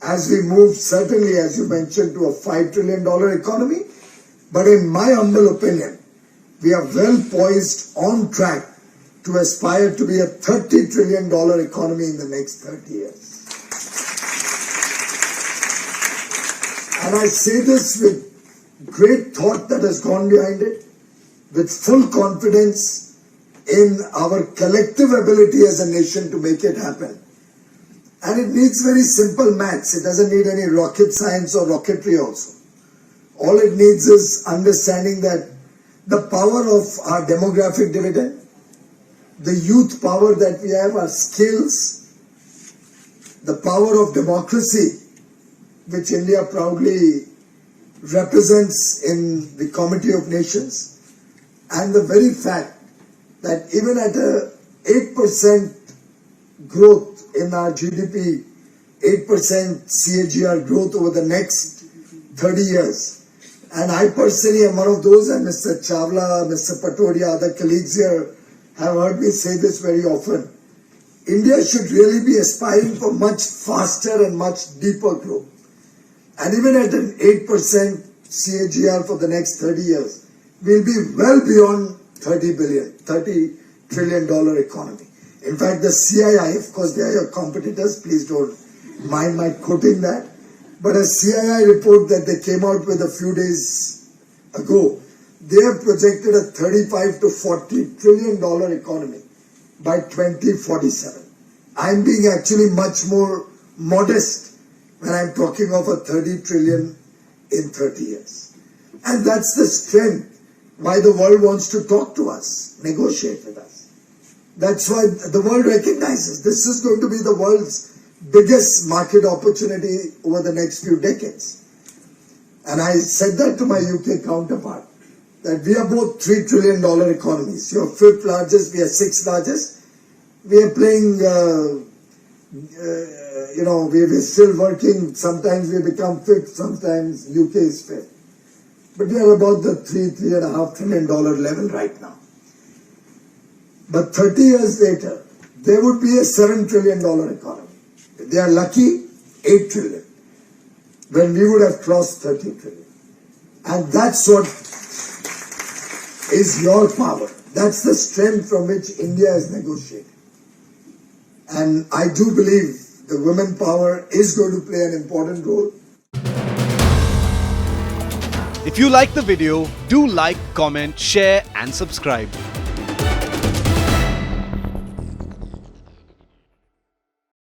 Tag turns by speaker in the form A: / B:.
A: as we move, certainly as you mentioned, to a $5 trillion economy. But in my humble opinion, we are well poised, on track to aspire to be a $30 trillion economy in the next 30 years. And I say this with great thought that has gone behind it, with full confidence in our collective ability as a nation to make it happen. And it needs very simple maths. It doesn't need any rocket science or rocketry also. All it needs is understanding that the power of our demographic dividend, the youth power that we have, our skills, the power of democracy, which India proudly represents in the Committee of Nations, and the very fact that even at a 8% growth in our GDP, 8% CAGR growth over the next 30 years, and I personally am one of those, and Mr. Chawla, Mr. Patodia, other colleagues here have heard me say this very often. India should really be aspiring for much faster and much deeper growth. And even at an 8% CAGR for the next 30 years, we'll be well beyond $30 trillion economy. In fact, the CII, of course, they are your competitors, please don't mind my quoting that. But a CII report that they came out with a few days ago, they have projected a $35 to $40 trillion economy by 2047. I'm being actually much more modest when I'm talking of a 30 trillion in 30 years. And that's the strength why the world wants to talk to us, negotiate with us. That's why the world recognizes this is going to be the world's biggest market opportunity over the next few decades. And I said that to my UK counterpart, that we are both $3 trillion economies. You're fifth largest, we are sixth largest. We are playing, we're still working. Sometimes we become fifth, sometimes UK is fifth. But we are about the $3.5 trillion level right now. But 30 years later, there would be a $7 trillion economy. If they are lucky, 8 trillion. When we would have crossed 30 trillion. And that's what is your power. That's the strength from which India is negotiating. And I do believe the women power is going to play an important role.
B: If you like the video, do like, comment, share and subscribe.